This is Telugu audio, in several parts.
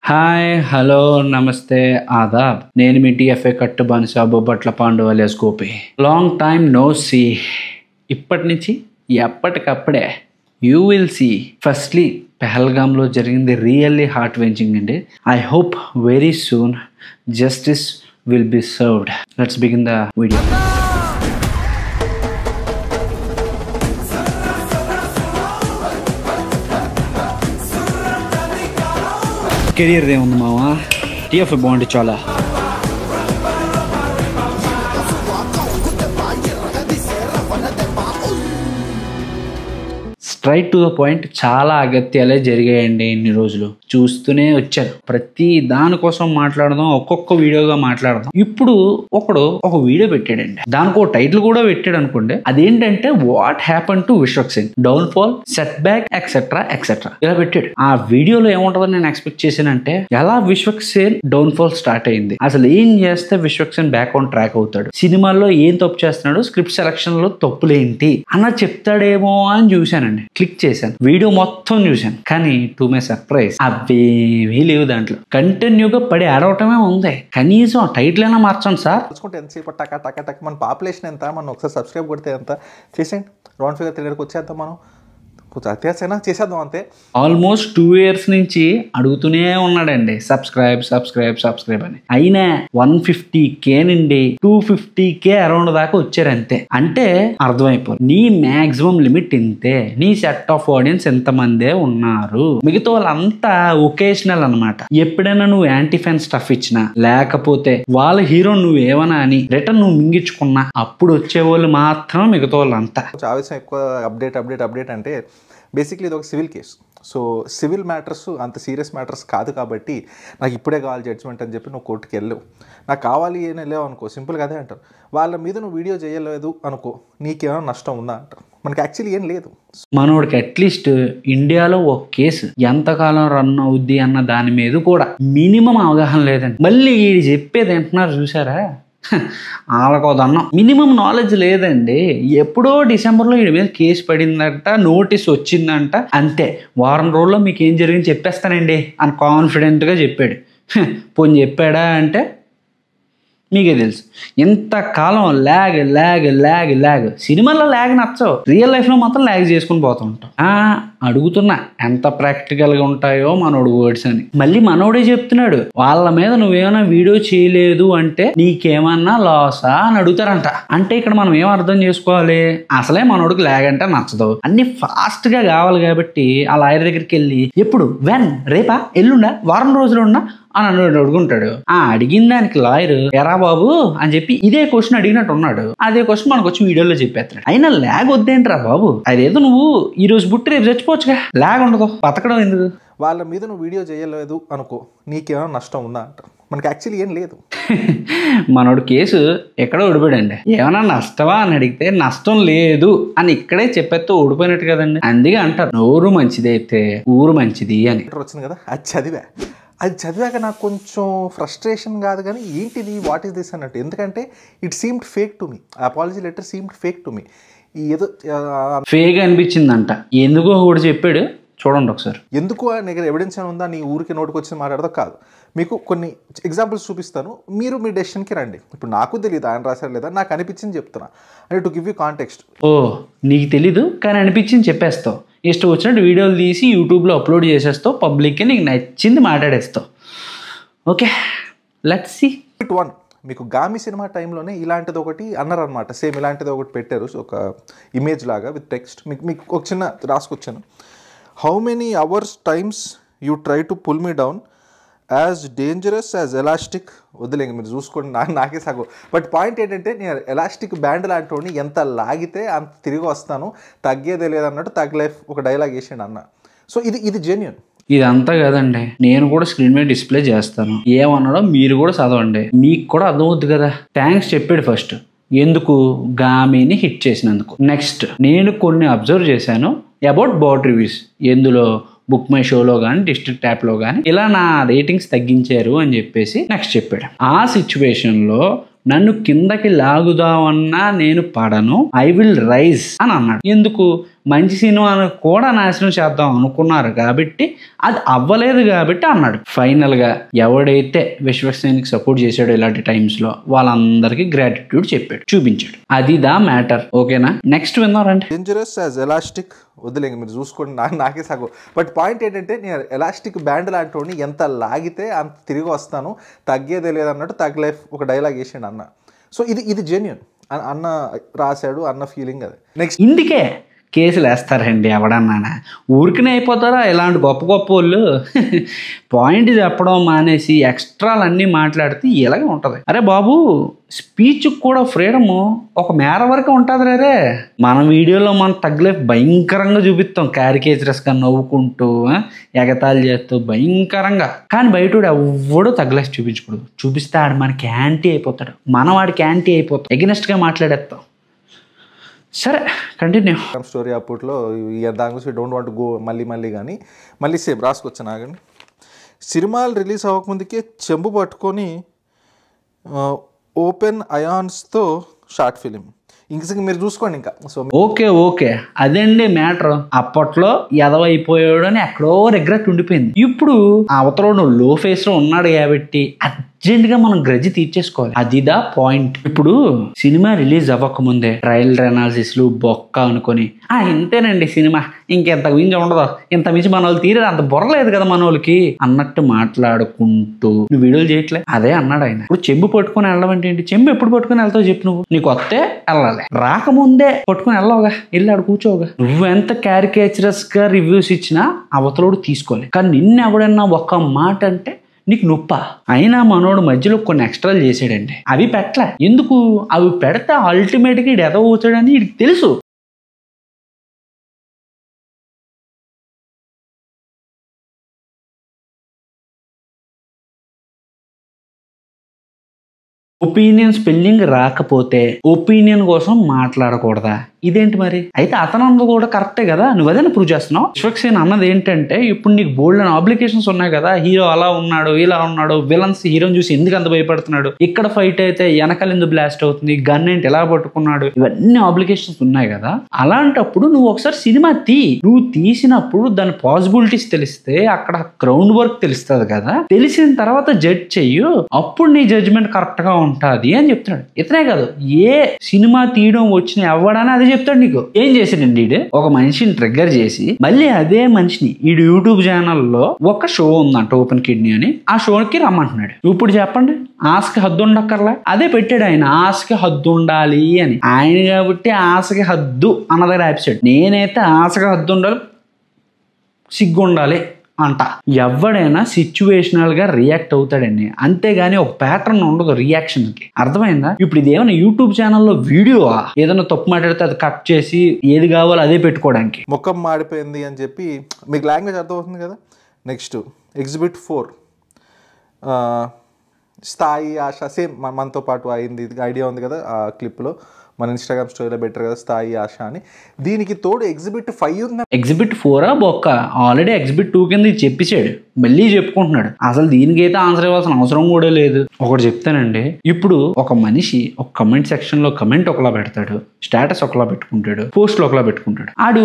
హాయ్ హలో నమస్తే ఆదాబ్ నేను మీ టీఎఫ్ఏ కట్టుబాని సాబు బట్ల Pandu alias Gopi. Long time no see. ఇప్పటి నుంచి ఎప్పటికప్పుడే యూ విల్ సీ. ఫస్ట్లీ పెహల్గామ్లో జరిగింది రియల్లీ హార్ట్ వెంచింగ్ అండి. I hope very soon justice will be served. Let's begin the video. Career ఏముంది మావా, టీఎఫ్ఏ బాగుంది చాలా. స్ట్రైట్ టు ద పాయింట్ చాలా అగత్యాలే జరిగాయండి. ఇన్ని రోజులు చూస్తూనే వచ్చాను. ప్రతి దానికోసం మాట్లాడదాం, ఒక్కొక్క వీడియోగా మాట్లాడదాం. ఇప్పుడు ఒకడు ఒక వీడియో పెట్టాడండి, దానికి ఒక టైటిల్ కూడా పెట్టాడు అనుకోండి. అదేంటంటే what happen to Vishwak Sen, down fall, set back etcetera etcetera ఇలా పెట్టాడు. ఆ వీడియోలో ఏముంటుందని నేను ఎక్స్పెక్ట్ చేశానంటే, ఎలా Vishwak Sen down fall start అయింది, అసలు ఏం చేస్తే Vishwak Sen back on track అవుతాడు, సినిమాల్లో ఏం తప్పు చేస్తున్నాడు, స్క్రిప్ట్ సెలక్షన్ లో తప్పులేంటి అన్న చెప్తాడేమో అని చూశానండి. క్లిక్ చేశాను, వీడియో మొత్తం చూశాను. కానీ టు మై సర్ప్రైజ్ అవేమీ లేవు దాంట్లో. కంటిన్యూగా పడి ఆడవటమే ఉంది. కనీసం టైటిల్ అయినా మార్చండి సార్. ఎంతసేపు టక టక టక మన పాపులేషన్ ఎంత, మనం ఒకసారి సబ్స్క్రైబ్ కొడితే ఎంత చేసేయండి, రౌండ్ ఫిగర్ 3 వచ్చేద్దాం. మనం అత్యాసైనా చేసేద్దాం అంతే. ఆల్మోస్ట్ 2 years నుంచి అడుగుతూనే ఉన్నాడండి సబ్స్క్రైబ్ సబ్స్క్రైబ్ సబ్స్క్రైబ్ అని. అయినా 150K నుండి 250K అరౌండ్ దాకా వచ్చారు అంతే. అంటే అర్థమైపోయింది, నీ మ్యాక్సిమం లిమిట్ ఇంతే, నీ సెట్ ఆఫ్ ఆడియన్స్ ఎంతమందే ఉన్నారు, మిగతా వాళ్ళంతా ఒకేషనల్ అనమాట. ఎప్పుడైనా నువ్వు యాంటీ ఫ్యాన్ స్టఫ్ ఇచ్చినా, లేకపోతే వాళ్ళ హీరో నువ్వేమన్నా అని రిటర్న్ నువ్వు మింగించుకున్నా, అప్పుడు వచ్చేవాళ్ళు మాత్రం మిగతా వాళ్ళంతా. ఆవేశం ఎక్కువ అప్డేట్ అప్డేట్ అప్డేట్ అంటే బేసిక్లీ ఇది ఒక civil case. So civil matters అంత సీరియస్ మ్యాటర్స్ కాదు కాబట్టి నాకు ఇప్పుడే కావాలి జడ్జిమెంట్ అని చెప్పి నువ్వు కోర్టుకి వెళ్ళవు. నాకు కావాలి ఏం వెళ్ళావు అనుకో, సింపుల్గా అదే అంటారు. వాళ్ళ మీద నువ్వు వీడియో చేయలేదు అనుకో, నీకేమైనా నష్టం ఉందా అంటారు. మనకి యాక్చువల్లీ ఏం లేదు. మనోడికి అట్లీస్ట్ ఇండియాలో ఒక కేసు ఎంతకాలం రన్ అవుద్ది అన్న దాని మీద కూడా మినిమం అవగాహన లేదండి. మళ్ళీ వీడు చెప్పేది వింటున్నారు చూసారా, వాళ్ళకోదన్నాం మినిమం నాలెడ్జ్ లేదండి. ఎప్పుడో డిసెంబర్లో వీడి మీద కేసు పడిందంట, నోటీస్ వచ్చిందంట, అంతే వారం రోజుల్లో మీకు ఏం జరిగింది చెప్పేస్తానండి అని కాన్ఫిడెంట్గా చెప్పాడు. పోనీ చెప్పాడా అంటే మీకే తెలుసు. ఇంతకాలం ల్యాగ్ ల్యాగ్ ల్యాగ్ ల్యాగ్. సినిమాలో ల్యాగ్ నచ్చవు, రియల్ లైఫ్లో మాత్రం ల్యాగ్ చేసుకుని పోతూ ఉంటాం. అడుగుతున్నా ఎంత ప్రాక్టికల్గా ఉంటాయో మనోడు వర్డ్స్ అని. మళ్ళీ మనోడే చెప్తున్నాడు, వాళ్ళ మీద నువ్వేమైనా వీడియో చేయలేదు అంటే నీకేమన్నా లాసా అని అడుగుతారంట. అంటే ఇక్కడ మనం ఏం అర్థం చేసుకోవాలి, అసలే మనోడికి ల్యాగ్ అంటే నచ్చదు, అన్ని ఫాస్ట్గా కావాలి కాబట్టి ఆ లాయర్ దగ్గరికి వెళ్ళి ఎప్పుడు వెన్ రేపా ఎల్లుండా వారం రోజులు ఉన్నా అని అడుగుంటాడు. అడిగిన దానికి లాయర్ ఎరా బాబు అని చెప్పి ఇదే క్వశ్చన్ అడిగినట్టు ఉన్నాడు. అదే క్వశ్చన్ మనకు వచ్చి వీడియోలో చెప్పేస్తాడు. అయినా ల్యాగ్ వద్దేంట్రా బాబు, అదేదో నువ్వు ఈ రోజు బుట్టి రేపు చచ్చిపోవచ్చుగా, ల్యాగ్ ఉండదు, బతకడం ఎందుకు. వాళ్ళ మీద నువ్వు వీడియో చేయలేదు అనుకో, నీకేమైనా నష్టం ఉందా అంటారు. మనకి యాక్చువల్లీ ఏం లేదు. మనోడు కేసు ఎక్కడో ఓడిపోయాడండి. ఏమైనా నష్టమా అని అడిగితే నష్టం లేదు అని ఇక్కడే చెప్పేస్తే ఓడిపోయినట్టు కదండి. అందుకే అంటారు నోరు మంచిది అయితే ఊరు మంచిది అని. వచ్చింది కదా, అది చదివాక నాకు కొంచెం ఫ్రస్ట్రేషన్ కాదు కానీ ఏంటిది వాట్ ఈస్ దిస్ అన్నట్టు. ఎందుకంటే it seemed fake to me. Apology letter seemed fake to me. ఏదో ఫేక్ అనిపించిందంట. ఎందుకో కూడా చెప్పాడు, చూడండి ఒకసారి. ఎందుకు నీకు ఎవిడెన్స్ అని ఉందా, నీ ఊరికి నోటికి వచ్చి మాట్లాడదో కాదు. మీకు కొన్ని ఎగ్జాంపుల్స్ చూపిస్తాను, మీరు మీ డెసిషన్కి రండి. ఇప్పుడు నాకు తెలియదు ఆయన రాశారు లేదా, నాకు అనిపించింది చెప్తున్నా. అంటే టు గివ్ యూ కాంటెక్స్ట్. నీకు తెలీదు కానీ అనిపించింది చెప్పేస్తావు, ఇష్టం వచ్చినట్టు వీడియోలు తీసి యూట్యూబ్లో అప్లోడ్ చేసేస్తావు, పబ్లిక్కి నీకు నచ్చింది మాట్లాడేస్తావు. Okay let's see. It one మీకు గామి సినిమా టైంలోనే ఇలాంటిది ఒకటి అన్నారనమాట. సేమ్ ఇలాంటిది ఒకటి పెట్టారు, ఒక ఇమేజ్ లాగా విత్ టెక్స్ట్. మీకు ఒక చిన్న రాసుకొచ్చాను. How many hours times you try to pull me down, as dangerous as elastic. వదిలేండి మీరు చూసుకోండి, నాకే సగం. బట్ పాయింట్ ఏంటంటే, నేను ఎలాస్టిక్ బ్యాండ్ లాంటి ఎంత లాగితే అంత తిరిగి వస్తాను, తగ్గేదే లేదన్నట్టు తగ్గ లైఫ్ ఒక డైలాగ్ వేసాడు అన్న. సో ఇది జెన్యూన్. ఇదంతా కదండి, నేను కూడా స్క్రీన్ మీద డిస్ప్లే చేస్తాను, ఏమన్నాడో మీరు కూడా చదవండి, మీకు కూడా అర్థమవుద్ది కదా. థ్యాంక్స్ చెప్పాడు ఫస్ట్, ఎందుకు గామిని హిట్ చేసినందుకు. నెక్స్ట్ నేను కొన్ని అబ్జర్వ్ చేశాను అబౌట్ బోర్డ్ రివ్యూస్, ఎందులో బుక్ మై షోలో కానీ డిస్ట్రిక్ట్ యాప్లో కానీ ఇలా నా రేటింగ్స్ తగ్గించారు అని చెప్పేసి నెక్స్ట్ చెప్పాడు. ఆ సిచ్యువేషన్లో నన్ను కిందకి లాగుదామన్నా నేను పడను, ఐ విల్ రైజ్ అని అన్నాడు. ఎందుకు మంచి సినిమాను కూడా నాశనం చేద్దాం అనుకున్నారు కాబట్టి అది అవ్వలేదు కాబట్టి అన్నాడు. ఫైనల్గా ఎవడైతే విశ్వక్సేన్కి సపోర్ట్ చేశాడో ఇలాంటి టైమ్స్లో వాళ్ళందరికీ గ్రాటిట్యూడ్ చెప్పాడు, చూపించాడు. అది దా మ్యాటర్. ఓకేనా, నెక్స్ట్ విన్నారంటే డేంజరస్ యాజ్ ఎలాస్టిక్ వదిలేండి, మీరు చూసుకోండి, నాకే సగం. బట్ పాయింట్ ఏంటంటే నేను ఎలాస్టిక్ బ్యాండ్ లాంటి ఎంత లాగితే అంత తిరిగి వస్తాను, తగ్గేదే లేదన్నట్టు తగ్గ లైఫ్ ఒక డైలాగ్ వేసాడు అన్న. సో ఇది జెన్యూన్ అన్న రాశాడు, అన్న ఫీలింగ్ అది. నెక్స్ట్ ఇందుకే కేసులు వేస్తారండి ఎవడన్నా, ఊరికనే అయిపోతారా ఇలాంటి గొప్ప గొప్ప వాళ్ళు. పాయింట్ చెప్పడం మానేసి ఎక్స్ట్రాలు అన్నీ మాట్లాడితే ఇలాగే ఉంటుంది. అరే బాబు, స్పీచ్కి కూడా ఫ్రీడము ఒక మేర వరకు ఉంటుంది రే. మన వీడియోలో మనం తగ్గలేక భయంకరంగా చూపిస్తాం, క్యారికేచరస్గా నవ్వుకుంటూ ఎగతాళి చేస్తూ భయంకరంగా. కానీ బయటోడు ఎవడో తగ్గలేసి చూపించకూడదు. చూపిస్తే ఆడు మనకి యాంటీ అయిపోతాడు, మనం వాడికి యాంటీ అయిపోతాం, ఎగనెస్ట్గా మాట్లాడేస్తాం. సరే కంటిన్యూ. స్టోరీ అప్పట్లో దాని గురించి డోంట్ వాంట్ గో మళ్ళీ కానీ మళ్ళీ సేమ్ రాసుకొచ్చాను. ఆగండి. సినిమాలు రిలీజ్ అవ్వకముందుకే చెంబు పట్టుకొని ఓపెన్ అయాన్స్తో షార్ట్ ఫిలిం. ఇంక మీరు చూసుకోండి ఇంకా. సో ఓకే అదండి మ్యాటర్. అప్పట్లో ఎదవైపోయాడు అని ఎక్కడో రిగ్రెట్ ఉండిపోయింది. ఇప్పుడు అవతల లో ఫేస్ లో ఉన్నాడు కాబట్టి అర్జెంట్గా మనం గ్రజ్జి తీర్చేసుకోవాలి. అదిదా పాయింట్. ఇప్పుడు సినిమా రిలీజ్ అవ్వకముందే ట్రయల్ అనాలిసిస్లు బొక్క అనుకొని ఇంతేనండి సినిమా, ఇంకెంత మించి ఉండదు, ఇంత మించి మన వాళ్ళు తీరేది, అంత బొరలేదు కదా మన వాళ్ళకి అన్నట్టు మాట్లాడుకుంటూ నువ్వు వీడియోలు చేయట్లే. అదే అన్నాడు ఆయన. ఇప్పుడు చెంబు పట్టుకొని వెళ్ళమంటే ఏంటి? చెంబు ఎప్పుడు పట్టుకొని వెళ్తావు చెప్పు నువ్వు? నీకు వస్తే వెళ్ళాలి, రాకముందే పట్టుకొని వెళ్ళవుగా, వెళ్ళి ఆడు కూర్చోవుగా. నువ్వెంత క్యారికేచరస్ గా రివ్యూస్ ఇచ్చినా అవతలోడు తీసుకోలేదు. కానీ నిన్ను ఎవడన్నా ఒక్క మాట అంటే నీకు నొప్ప. అయినా మనోడు మధ్యలో కొన్ని ఎక్స్ట్రాలు చేసాడండి, అవి పెట్టలే. ఎందుకు? అవి పెడితే అల్టిమేట్గా ఇడు ఎదవవుతాడని వీడికి తెలుసు. ఒపీనియన్ స్పెల్లింగ్ రాకపోతే ఒపీనియన్ కోసం మాట్లాడకూడదా? ఇదేంటి మరి? అయితే అతనందు కూడా కరెక్టే కదా, నువ్వు అదే ప్రూవ్ చేస్తున్నావు. విశ్వక్సేన్ అన్నది ఏంటంటే, ఇప్పుడు నీకు బోల్డ్ అని అప్లికేషన్స్ ఉన్నాయి కదా, హీరో అలా ఉన్నాడు ఇలా ఉన్నాడు, విలన్స్ హీరోని చూసి ఎందుకు అంత భయపడుతున్నాడు, ఇక్కడ ఫైట్ అయితే వెనకాల ఎందుకు బ్లాస్ట్ అవుతుంది, గన్ ఏంటి ఎలా పట్టుకున్నాడు, ఇవన్నీ అప్లికేషన్స్ ఉన్నాయి కదా. అలాంటప్పుడు నువ్వు ఒకసారి సినిమా నువ్వు తీసినప్పుడు దాని పాసిబిలిటీస్ తెలిస్తే అక్కడ గ్రౌండ్ వర్క్ తెలుస్తుంది కదా, తెలిసిన తర్వాత జడ్జ్ చెయ్యు, అప్పుడు నీ జడ్జ్మెంట్ కరెక్ట్ గా ఉంటుంది అని చెప్తున్నాడు. ఇతనే కాదు, ఏ సినిమా తీయడం వచ్చిన ఎవడని అదే చెప్తాడు నీకు. ఏం చేసాడండి ఈడు? ఒక మనిషిని ట్రిగ్గర్ చేసి మళ్ళీ అదే మనిషిని ఈడు యూట్యూబ్ ఛానల్లో ఒక షో ఉందంట, ఓపెన్ కిడ్నీ అని, ఆ షోకి రమ్మంటున్నాడు. ఇప్పుడు చెప్పండి, ఆశకి హద్దు ఉండక్కర్లే. అదే పెట్టాడు ఆయన, ఆశకి హద్దు ఉండాలి అని. ఆయన కాబట్టి ఆశకి హద్దు అన్న దగ్గర ఆపిసాడు. నేనైతే ఆశకి హద్దు ఉండాలి, సిగ్గు ఉండాలి అంట. ఎవడైనా సిచ్యువేషనల్ గా రియాక్ట్ అవుతాడండి, అంతేగాని ఒక ప్యాటర్న్ ఉండదు రియాక్షన్ కి. అర్థమైందా? ఇప్పుడు ఇది ఏమైనా యూట్యూబ్ ఛానల్లో వీడియో ఏదైనా తప్పు మాట్లాడితే అది కట్ చేసి ఏది కావాలో అదే పెట్టుకోవడానికి. ముఖం మాడిపోయింది అని చెప్పి మీకు లాంగ్వేజ్ అర్థమవుతుంది కదా. నెక్స్ట్ ఎగ్జిబిట్ 4 స్థాయి ఆశ, సేమ్ మనతో పాటు అయింది. ఐడియా ఉంది కదా ఆ క్లిప్లో, మన ఇన్స్టాగ్రామ్ స్టోరీలో బెటర్ కదా స్థాయి ఆశ అని. దీనికి తోడు ఎగ్జిబిట్ 5 ఉంది. ఎగ్జిబిట్ 4 బొక్క, ఆల్రెడీ ఎగ్జిబిట్ 2 కింద చెప్పేశాడు, మళ్ళీ చెప్పుకుంటున్నాడు. అసలు దీనికైతే ఆన్సర్ ఇవ్వాల్సిన అవసరం కూడా లేదు. ఒకటి చెప్తానండి, ఇప్పుడు ఒక మనిషి ఒక కమెంట్ సెక్షన్ లో కమెంట్ ఒకలా పెడతాడు, స్టేటస్ ఒకలా పెట్టుకుంటాడు, పోస్ట్లు ఒకలా పెట్టుకుంటాడు. ఆడు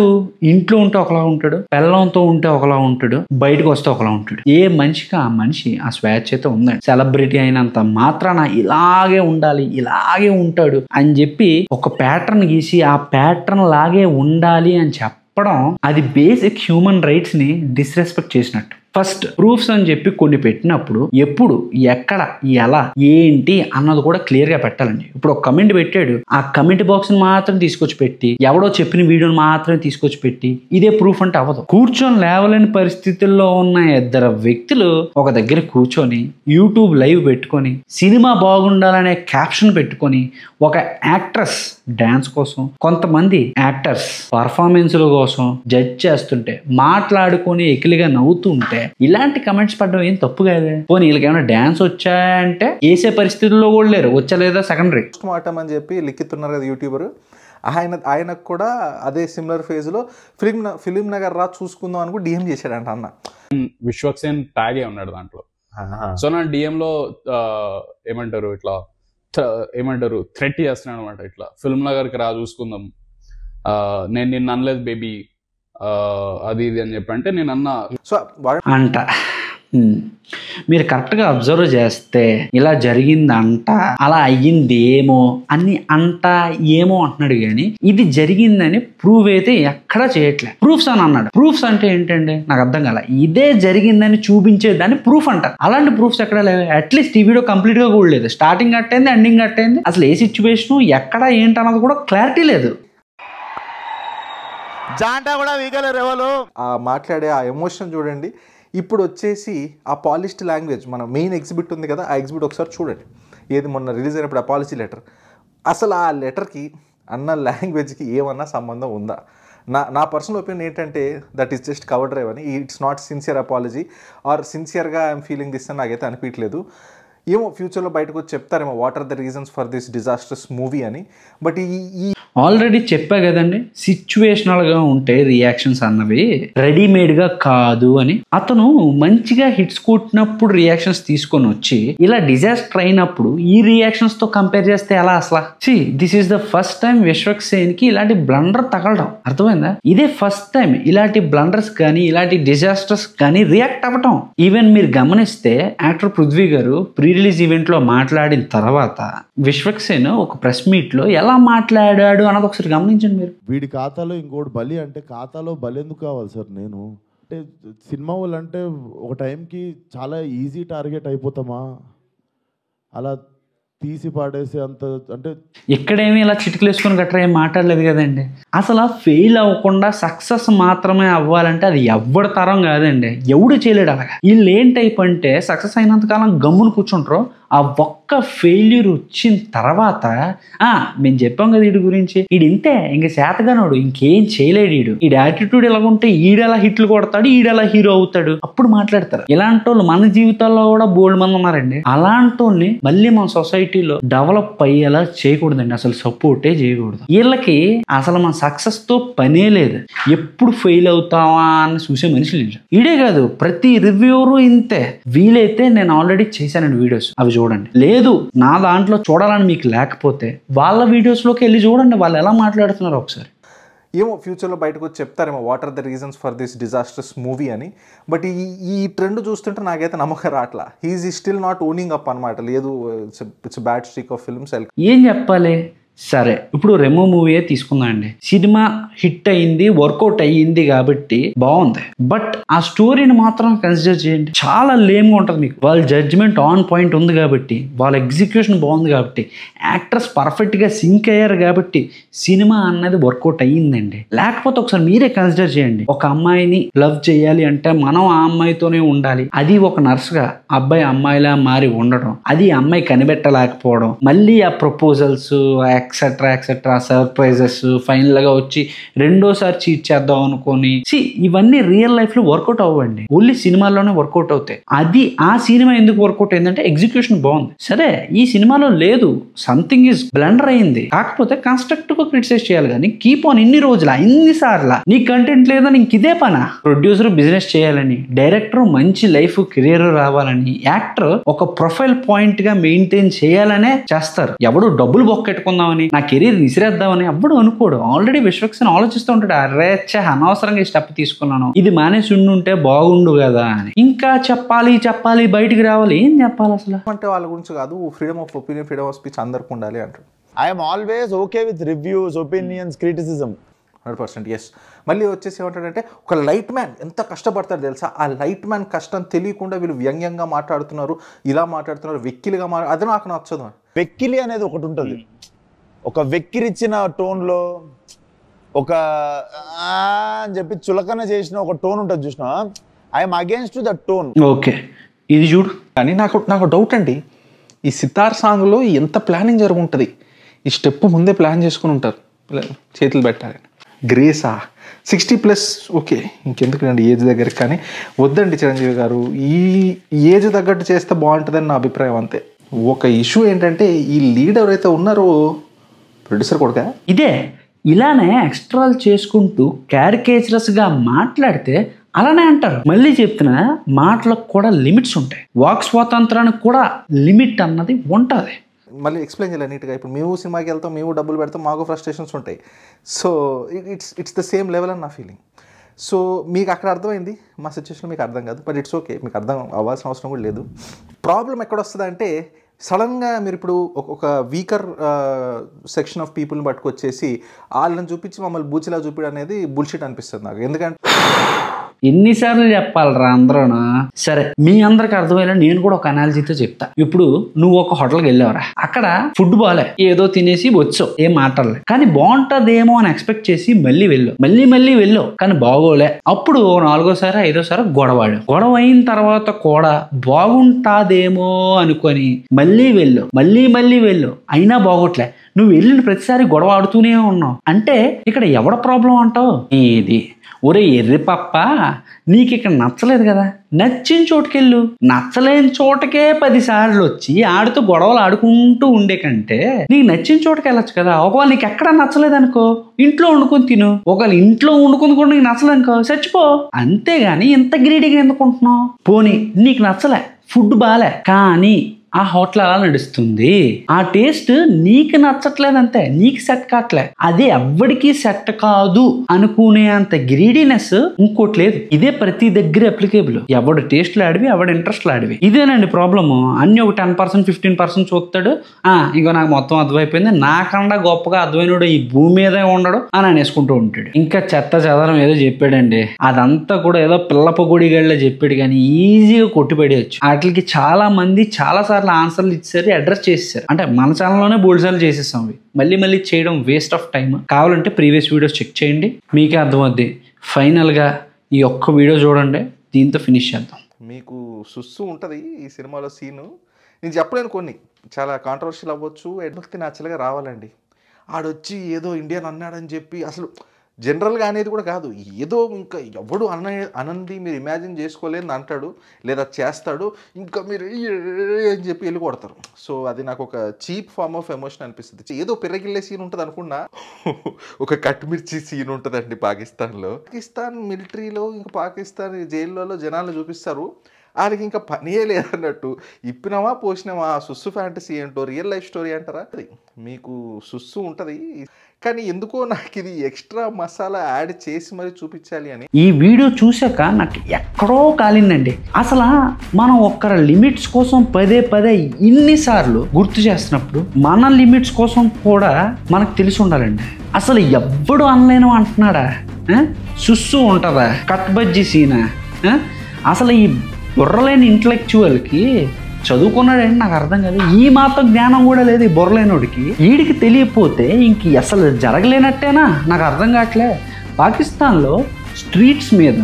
ఇంట్లో ఉంటే ఒకలా ఉంటాడు, పెళ్ళంతో ఉంటే ఒకలా ఉంటాడు, బయటకు వస్తే ఒకలా ఉంటాడు. ఏ మనిషికి ఆ మనిషి ఆ స్వేచ్ఛ అయితే ఉందండి. సెలబ్రిటీ అయినంత మాత్రాన ఇలాగే ఉండాలి, ఇలాగే ఉంటాడు అని చెప్పి ఒక ప్యాటర్న్ గీసి ఆ ప్యాటర్న్ లాగే ఉండాలి అని చెప్పడం, అది బేసిక్ హ్యూమన్ రైట్స్ ని డిస్రెస్పెక్ట్ చేసినట్టు. ఫస్ట్ ప్రూఫ్స్ అని చెప్పి కొన్ని పెట్టినప్పుడు ఎప్పుడు ఎక్కడ ఎలా ఏంటి అన్నది కూడా క్లియర్ గా పెట్టాలండి. ఇప్పుడు ఒక కమెంట్ పెట్టాడు, ఆ కమెంట్ బాక్స్ ని మాత్రం తీసుకొచ్చి పెట్టి, ఎవడో చెప్పిన వీడియోని మాత్రమే తీసుకొచ్చి పెట్టి ఇదే ప్రూఫ్ అంటే అవ్వదు. కూర్చొని లేవలేని పరిస్థితుల్లో ఉన్న ఇద్దరు వ్యక్తులు ఒక దగ్గర కూర్చొని యూట్యూబ్ లైవ్ పెట్టుకొని సినిమా బాగుండాలనే క్యాప్షన్ పెట్టుకొని, ఒక యాక్ట్రెస్ డాన్స్ కోసం, కొంతమంది యాక్టర్స్ పర్ఫార్మెన్స్ల కోసం జడ్జ్ చేస్తుంటే మాట్లాడుకొని ఎకిలిగా నవ్వుతూ ఉంటే ఇలాంటి కమెంట్స్ పడడం ఏం తప్పు కాదే. పోనీ వీళ్ళకి ఏమైనా డాన్స్ వచ్చాయంటే వేసే పరిస్థితుల్లో కూడా లేరు, వచ్చలేదా సెకండరీ. పోస్ట్ మార్టం అని చెప్పి లిఖితున్నారు కదా యూట్యూబర్, ఆయనకు కూడా అదే సిమిలర్ ఫేజ్ లో ఫిలిం నగర్ రా చూసుకుందాం అని కూడా డిఎం చేశాడంట అన్న. విశ్వక్సేన్ ట్యాగే ఉన్నాడు దాంట్లో. సో నా డిఎం లో ఏమంటారు థ్రెట్ చేస్తున్నాడు అనమాట, ఇట్లా ఫిల్మ్ నగర్కి రా చూసుకుందాం, నేను నిన్ను అనలేదు బేబీ అది ఇది అని చెప్పి అంటే నేను అన్నా. సో అంట మీరు కరెక్ట్గా అబ్జర్వ్ చేస్తే ఇలా జరిగిందంట, అలా అయ్యింది ఏమో అని అంట ఏమో అంటున్నాడు, కానీ ఇది జరిగిందని ప్రూవ్ అయితే ఎక్కడా చేయట్లేదు. ప్రూఫ్స్ అని అన్నాడు. ప్రూఫ్స్ అంటే ఏంటండి నాకు అర్థం కాల. ఇదే జరిగిందని చూపించేదాన్ని ప్రూఫ్ అంటారు. అలాంటి ప్రూఫ్స్ ఎక్కడ లేవు. అట్లీస్ట్ ఈ వీడియో కంప్లీట్ గా కూడా లేదు. స్టార్టింగ్ అట్టయింది, ఎండింగ్ అట్టయింది. అసలు ఏ సిచ్యువేషన్ ఎక్కడ ఏంటన్నది కూడా క్లారిటీ లేదు. జాంటా కూడా వీగలేరు ఎవరు. ఆ మాట్లాడే ఆ ఎమోషన్ చూడండి. ఇప్పుడు వచ్చేసి ఆ పాలిష్డ్ లాంగ్వేజ్, మన మెయిన్ ఎగ్జిబిట్ ఉంది కదా, ఆ ఎగ్జిబిట్ ఒకసారి చూడండి. ఏది మొన్న రిలీజ్ అయినప్పుడు అపాలజీ లెటర్. అసలు ఆ లెటర్కి అన్న లాంగ్వేజ్కి ఏమన్నా సంబంధం ఉందా? నా పర్సనల్ ఒపీనియన్ ఏంటంటే that is just cover drive అని. It's not sincere apology or సిన్సియర్గా ఐఎమ్ ఫీలింగ్ దిస్ అని నాకైతే అనిపించలేదు. ఏమో ఫ్యూచర్లో బయటకు వచ్చి చెప్తారేమో what are the reasons for this disasters movie అని. బట్ ఈ ఆల్రెడీ చెప్పా కదండి, సిచ్యువేషనల్గా ఉంటే రియాక్షన్స్ అన్నవి రెడీమేడ్గా కాదు అని. అతను మంచిగా హిట్స్ కొట్టినప్పుడు రియాక్షన్స్ తీసుకొని వచ్చి ఇలా డిజాస్టర్ అయినప్పుడు ఈ రియాక్షన్స్తో కంపేర్ చేస్తే ఎలా అసలు? This is the first time Vishwak సేన్కి ఇలాంటి బ్లండర్ తగలడం. అర్థమైందా? ఇదే ఫస్ట్ టైం ఇలాంటి బ్లండర్స్ కానీ ఇలాంటి డిజాస్టర్స్ కానీ రియాక్ట్ అవ్వటం. ఈవెన్ మీరు గమనిస్తే యాక్టర్ పృథ్వీ గారు ప్రీ రిలీజ్ ఈవెంట్లో మాట్లాడిన తర్వాత విశ్వక్ సేన్ ఒక ప్రెస్ మీట్లో ఎలా మాట్లాడాడు అన్నది ఒకసారి గమనించండి మీరు. వీడి ఖాతాలో ఇంకోటి బలి అంటే ఖాతాలో బలి ఎందుకు కావాలి సార్? నేను అంటే సినిమా వాళ్ళు అంటే ఒక టైంకి చాలా ఈజీ టార్గెట్ అయిపోతామా? అలా తీసి పాడేసి అంత అంటే ఇక్కడేమి ఇలా చిటికలు వేసుకొని గట్రా ఏం మాట్లాడలేదు కదండి. అసలు ఫెయిల్ అవ్వకుండా సక్సెస్ మాత్రమే అవ్వాలంటే అది ఎవరి తరం కాదండి, ఎవడు చేయలేడు అలాగా. వీళ్ళు ఏం టైప్ అంటే సక్సెస్ అయినంతకాలం గమ్మును కూర్చుంటారు. ఆ ఒక్క ఫెయిల్యూర్ వచ్చిన తర్వాత మేము చెప్పాం కదా వీడి గురించి, వీడు ఇంతే ఇంక శాతగానోడు, ఇంకేం చేయలేడు వీడు, వీడి యాటిట్యూడ్ ఎలా ఉంటే ఈడెలా హిట్లు కొడతాడు, ఈడెలా హీరో అవుతాడు, అప్పుడు మాట్లాడతారు. ఇలాంటి వాళ్ళు మన జీవితాల్లో కూడా బోల్డ్ మంది ఉన్నారండి. అలాంటి వాళ్ళని మళ్ళీ మన సొసైటీలో డెవలప్ అయ్యేలా చేయకూడదండి, అసలు సపోర్టే చేయకూడదు. వీళ్ళకి అసలు మన సక్సెస్ తో పనే లేదు, ఎప్పుడు ఫెయిల్ అవుతావా అని చూసే మనుషులు లేదు. వీడే కాదు ప్రతి రివ్యూరు ఇంతే. వీలైతే నేను ఆల్రెడీ చేశానండి వీడియోస్, అవి చూడండి. లేదు నా దాంట్లో చూడాలని మీకు లేకపోతే వాళ్ళ వీడియోస్లోకి వెళ్ళి చూడండి, వాళ్ళు ఎలా మాట్లాడుతున్నారు ఒకసారి. ఏమో ఫ్యూచర్లో బయటకు వచ్చి చెప్తారేమో what are the reasons for this disasters movie అని. బట్ ఈ ట్రెండ్ చూస్తుంటే నాకైతే నమ్మకం రావట్లా. He is still not owning up అనమాట. లేదు it's bad streak of films. ఏం చెప్పాలి? సరే ఇప్పుడు రెమో మూవీయే తీసుకుందాం అండి. సినిమా హిట్ అయింది, వర్కౌట్ అయ్యింది కాబట్టి బాగుంది. బట్ ఆ స్టోరీని మాత్రం కన్సిడర్ చేయండి, చాలా లేమ్గా ఉంటుంది మీకు. వాళ్ళ జడ్జ్మెంట్ ఆన్ పాయింట్ ఉంది కాబట్టి, వాళ్ళ ఎగ్జిక్యూషన్ బాగుంది కాబట్టి, యాక్టర్స్ పర్ఫెక్ట్గా సింక్ అయ్యారు కాబట్టి సినిమా అన్నది వర్కౌట్ అయ్యిందండి. లేకపోతే ఒకసారి మీరే కన్సిడర్ చేయండి, ఒక అమ్మాయిని లవ్ చేయాలి అంటే మనం ఆ అమ్మాయితోనే ఉండాలి. అది ఒక నర్స్గా అబ్బాయి అమ్మాయిలా మారి ఉండడం, అది అమ్మాయి కనిపెట్టలేకపోవడం, మళ్ళీ ఆ proposals etcetera etcetera surprises, final గా వచ్చి రెండోసారి చీట్ చేద్దాం అనుకోని, ఇవన్నీ రియల్ లైఫ్ లో వర్కౌట్ అవ్వండి, ఓన్లీ సినిమాల్లోనే వర్కౌట్ అవుతాయి. అది ఆ సినిమా ఎందుకు వర్కౌట్ అయిందంటే ఎగ్జిక్యూషన్ బాగుంది. సరే ఈ సినిమాలో లేదు, సంథింగ్ ఈజ్ బ్లండర్ అయింది, కాకపోతే కన్స్ట్రక్టివ్ గా క్రిటిసైజ్ చేయాలి. కానీ కీప్ ఆన్ ఇన్ని రోజుల ఇన్ని సార్ల నీ కంటెంట్ లేదని ఇంకిదే పనా? ప్రొడ్యూసర్ బిజినెస్ చేయాలని, డైరెక్టర్ మంచి లైఫ్ కెరియర్ రావాలని, యాక్టర్ ఒక ప్రొఫైల్ పాయింట్ గా మెయింటైన్ చేయాలనే చేస్తారు. ఎవడు డబ్బులు బొక్కెట్టుకుందామని, నా కెరీర్ విసిరేద్దామని ఎవ్వడు అనుకోడు. ఆల్రెడీ విశ్వక్ సేన్ ఆలోచిస్తూ ఉంటాడు, అరే అనవసరంగా ఈ స్టెప్ తీసుకున్నాను, ఇది మానేసి ఉండుంటే బాగుండు కదా అని. ఇంకా చెప్పాలి బయటికి రావాలి. ఏం చెప్పాలి అసలు? అంటే వాళ్ళ గురించి కాదు, freedom of opinion, freedom of speech అందరికి ఉండాలి అంటారు. I'm always okay with reviews, opinions, criticism. 100% yes. మళ్ళీ వచ్చేసి ఏమంటాడంటే ఒక లైట్ మ్యాన్ ఎంత కష్టపడతాడు తెలుసా, ఆ లైట్ మ్యాన్ కష్టం తెలియకుండా వీళ్ళు వ్యంగ్యంగా మాట్లాడుతున్నారు, ఇలా మాట్లాడుతున్నారు, వెక్కిలిగా అది నాకు నచ్చదు. వెక్కిలి అనేది ఒకటి ఉంటుంది, ఒక వెక్కిరిచ్చిన టోన్లో ఒక అని చెప్పి చులకన చేసిన ఒక టోన్ ఉంటుంది చూసినా, I'm against that tone. Okay ఇది చూడు. కానీ నాకు డౌట్ అండి, ఈ సితార్ సాంగ్లో ఎంత ప్లానింగ్ జరుగుంటుంది. ఈ స్టెప్ ముందే ప్లాన్ చేసుకుని ఉంటారు, చేతులు పెట్టాలని. గ్రేసా 60+ ఓకే, ఇంకెందుకండి ఏజ్ దగ్గరికి. కానీ వద్దండి చిరంజీవి గారు, ఈ ఏజ్ తగ్గట్టు చేస్తే బాగుంటుందని నా అభిప్రాయం అంతే. ఒక ఇష్యూ ఏంటంటే ఈ లీడ్ ఎవరైతే ఉన్నారో ప్రొడ్యూసర్ కొడుకా ఇదే ఇలానే ఎక్స్ట్రాల్ చేసుకుంటూ క్యారికేచరస్గా మాట్లాడితే అలానే అంటారు. మళ్ళీ చెప్తున్నా, మాటలకు కూడా లిమిట్స్ ఉంటాయి, వాక్ స్వాతంత్రానికి కూడా లిమిట్ అన్నది ఉంటుంది. మళ్ళీ ఎక్స్ప్లెయిన్ చేయాలి నీట్గా. ఇప్పుడు మేము సినిమాకి వెళ్తాం, మేము డబ్బులు పెడతాం, మాకు ఫ్రస్ట్రేషన్స్ ఉంటాయి. So it's the same level అని నా ఫీలింగ్. సో మీకు అక్కడ అర్థమైంది, మా సిచ్యువేషన్ మీకు అర్థం కాదు, బట్ ఇట్స్ ఓకే, మీకు అర్థం అవ్వాల్సిన అవసరం కూడా లేదు. ప్రాబ్లం ఎక్కడ వస్తుంది అంటే సడన్గా మీరు ఇప్పుడు ఒక వీకర్ సెక్షన్ ఆఫ్ పీపుల్ని పట్టుకొచ్చేసి వాళ్ళని చూపించి మమ్మల్ని బూచిలా చూపించడం అనేది బుల్షిట్ అనిపిస్తుంది నాకు. ఎందుకంటే ఎన్నిసార్లు చెప్పాలరా అందరూనా? సరే, మీ అందరికి అర్థమయ్యేలా నేను కూడా ఒక అనాలజీతో చెప్తా. ఇప్పుడు నువ్వు ఒక హోటల్కి వెళ్ళావరా, అక్కడ ఫుడ్ బాగాలే, ఏదో తినేసి వచ్చావు, ఏం మాట్లాడలే, కానీ బాగుంటుందేమో అని ఎక్స్పెక్ట్ చేసి మళ్ళీ వెళ్ళావు కానీ బాగోలే. అప్పుడు 4వ సారి 5వ సారి గొడవ అయిన తర్వాత కూడా బాగుంటాదేమో అనుకొని మళ్ళీ వెళ్ళు అయినా బాగోట్లే. నువ్వు వెళ్ళిన ప్రతిసారి గొడవ ఆడుతూనే ఉన్నావు అంటే ఇక్కడ ఎవడ ప్రాబ్లం అంటావు? ఇది ఒరే ఎర్రి పప్ప, నీకు ఇక్కడ నచ్చలేదు కదా, నచ్చిన చోటుకెళ్ళు. నచ్చలేని చోటకే 10 సార్లు వచ్చి ఆడుతూ గొడవలు ఆడుకుంటూ ఉండే కంటే నీకు నచ్చిన చోటుకి వెళ్ళొచ్చు కదా. ఒకవేళ నీకు ఎక్కడ నచ్చలేదు అనుకో, ఇంట్లో వండుకొని తిను. ఒకవేళ ఇంట్లో వండుకొని కూడా నీకు నచ్చలేదు అనుకో, చచ్చిపో. అంతేగాని ఇంత గ్రీడీగా ఎందుకుంటున్నావు? పోనీ నీకు నచ్చలే, ఫుడ్ బాలే, కానీ ఆ హోటల్ అలా నడుస్తుంది, ఆ టేస్ట్ నీకు నచ్చట్లేదంతే, నీకు సెట్ కావట్లే, అది ఎవ్వడికి సెట్ కాదు అనుకునే అంత గ్రీడీనెస్ ఇంకోటి లేదు. ఇదే ప్రతి దగ్గర అప్లికేబుల్. ఎవడు టేస్ట్లు ఆడివి, ఎవడు ఇంట్రెస్ట్లు ఆడివి. ఇదేనండి ప్రాబ్లము. అన్ని ఒక 10% 15% చూస్తాడు, ఇంకో నాకు మొత్తం అర్థమైపోయింది, నాకన్నా గొప్పగా అర్థమైనడు ఈ భూమి మీదే ఉండడు అని అనేసుకుంటూ ఉంటాడు. ఇంకా చెత్త చెదరం ఏదో చెప్పాడండి, అదంతా కూడా ఏదో పిల్ల పొగుడిగళ్ళ చెప్పాడు, కానీ ఈజీగా కొట్టిపడేయచ్చు. వాటికి చాలా మంది చాలా ఆన్సర్లు ఇచ్చారు, అడ్రస్ చేసేసారు. అంటే మన ఛానల్లోనే బోల్డ్ సార్లు చేసేసాం. మళ్ళీ చేయడం వేస్ట్ ఆఫ్ టైం. కావాలంటే ప్రీవియస్ వీడియోస్ చెక్ చేయండి, మీకే అర్థమవుద్ది. ఫైనల్గా ఈ ఒక్క వీడియో చూడండి, దీంతో ఫినిష్ చేద్దాం. మీకు సుస్సు ఉంటుంది ఈ సినిమాలో సీను. నేను చెప్పలేను, కొన్ని చాలా కాంట్రవర్షియల్ అవ్వచ్చు, ఎడ్వక్తి న్యాచురల్గా రావాలండి. ఆడొచ్చి ఏదో ఇండియన్ అన్నాడని చెప్పి, అసలు జనరల్గా అనేది కూడా కాదు, ఏదో ఇంకా ఎవడు అనంది మీరు ఇమాజిన్ చేసుకోలేని అంటాడు లేదా చేస్తాడు, ఇంకా మీరు అని చెప్పి వెళ్ళి కొడతారు. సో అది నాకు ఒక చీప్ ఫార్మ్ ఆఫ్ ఎమోషన్ అనిపిస్తుంది. ఏదో పెరగిల్లే సీన్ ఉంటుంది అనుకున్నా, ఒక కట్మిర్చి సీన్ ఉంటుందండి పాకిస్తాన్లో. పాకిస్తాన్ మిలిటరీలో ఇంకా పాకిస్తాన్ జైల్లో జనాలు చూపిస్తారు, వాళ్ళకి ఇంకా పనియే లేదన్నట్టు. ఇప్పినామా పోసినామా, సుస్సు ఫ్యాంటసీ ఏంటో రియల్ లైఫ్ స్టోరీ అంటారా? అది మీకు సుస్సు ఉంటుంది, కానీ ఎందుకో నాకు ఇది ఎక్స్ట్రా మసాలా యాడ్ చేసి మరి చూపించాలి అని. ఈ వీడియో చూసాక నాకు ఎక్కడో కాలిందండి. అసలు మనం ఒక్కరి లిమిట్స్ కోసం పదే ఇన్నిసార్లు గుర్తు చేస్తున్నప్పుడు మన లిమిట్స్ కోసం కూడా మనకు తెలిసి ఉండాలండి. అసలు ఎవ్వడు అనలేను అంటున్నాడా? సుస్సు ఉంటుందా? కట్ బజ్జీ సీనా? అసలు ఈ బుర్రలేని ఇంటలెక్చువల్కి చదువుకున్నాడంటే నాకు అర్థం కాదు. ఈ మాత్రం జ్ఞానం కూడా లేదు ఈ బుర్రలేనోడికి. వీడికి తెలియకపోతే ఇంక అసలు జరగలేనట్టేనా? నాకు అర్థం కావట్లే. పాకిస్తాన్లో స్ట్రీట్స్ మీద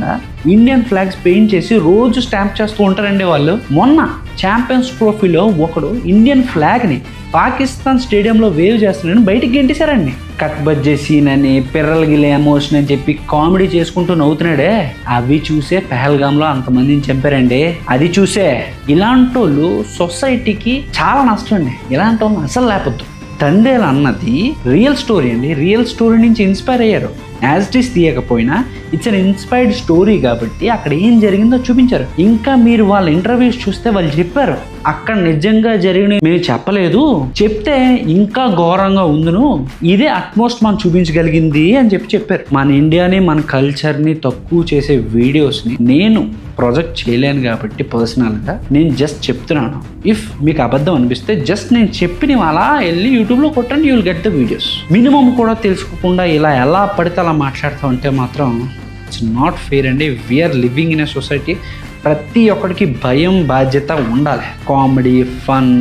ఇండియన్ ఫ్లాగ్స్ పెయింట్ చేసి రోజు స్టాంప్ చేస్తూ ఉంటారండి వాళ్ళు. మొన్న ఛాంపియన్స్ ట్రోఫీలో ఒకడు ఇండియన్ ఫ్లాగ్ని పాకిస్తాన్ స్టేడియంలో వేవ్ చేస్తున్నాడని బయటికి గెంటేశారండి. కట్ బజ్జే సీన్ అని, పిర్రలగిలే ఎమోషన్ అని చెప్పి కామెడీ చేసుకుంటూ నవ్వుతున్నాడే, అవి చూసే పెహల్గాంలో అంతమందిని చంపారండి. అది చూసే ఇలాంటి వాళ్ళు సొసైటీకి చాలా నష్టం అండి. ఇలాంటి వాళ్ళని అసలు లేపొద్దు. తండేల్ అన్నది రియల్ స్టోరీ అండి. రియల్ స్టోరీ నుంచి ఇన్స్పైర్ అయ్యారు. యాజ్ ఇట్ ఈస్ తీయకపోయినా ఇట్స్ అన్ ఇన్స్పైర్డ్ స్టోరీ కాబట్టి అక్కడ ఏం జరిగిందో చూపించారు. ఇంకా మీరు వాళ్ళ ఇంటర్వ్యూస్ చూస్తే వాళ్ళు చెప్పారు, అక్కడ నిజంగా జరిగిన మేము చెప్పలేదు, చెప్తే ఇంకా ఘోరంగా ఉందును, ఇదే అట్మోస్ట్ మనం చూపించగలిగింది అని చెప్పారు. మన ఇండియాని, మన కల్చర్ని తక్కువ చేసే వీడియోస్ని నేను ప్రొజెక్ట్ చేయలేను కాబట్టి పర్సనల్గా నేను జస్ట్ చెప్తున్నాను. ఇఫ్ మీకు అబద్ధం అనిపిస్తే జస్ట్ నేను చెప్పినవి అలా వెళ్ళి యూట్యూబ్లో కొట్టండి, you will get the videos. Minimum కూడా తెలుసుకోకుండా ఇలా ఎలా పడితే అలా మాట్లాడుతూ ఉంటే మాత్రం ఇట్స్ నాట్ ఫెయిర్ అండి. We are living in a society. ప్రతి ఒక్కడికి భయం, బాధ్యత ఉండాలి. కామెడీ, ఫన్,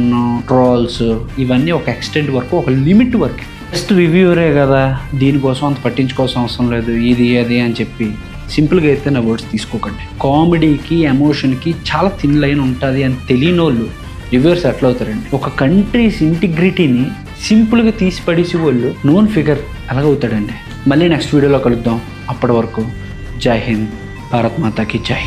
ట్రోల్స్ ఇవన్నీ ఒక ఎక్స్టెంట్ వరకు, ఒక లిమిట్ వరకు. జస్ట్ రివ్యూరే కదా, దీనికోసం అంత పట్టించుకోవాల్సిన అవసరం లేదు, ఇది అది అని చెప్పి సింపుల్గా అయితే నా వర్డ్స్ తీసుకోకండి. కామెడీకి, ఎమోషన్కి చాలా థిన్ లైన్ ఉంటుంది అని తెలియని వాళ్ళు రివ్యూర్స్ ఎట్లా అవుతారండి? ఒక కంట్రీస్ ఇంటిగ్రిటీని సింపుల్గా తీసి పడేసి వాళ్ళు నోన్ ఫిగర్ ఎలాగవుతాడండి? మళ్ళీ నెక్స్ట్ వీడియోలో కలుద్దాం. అప్పటి వరకు జై హింద్, భారత్ మాతాకి జై.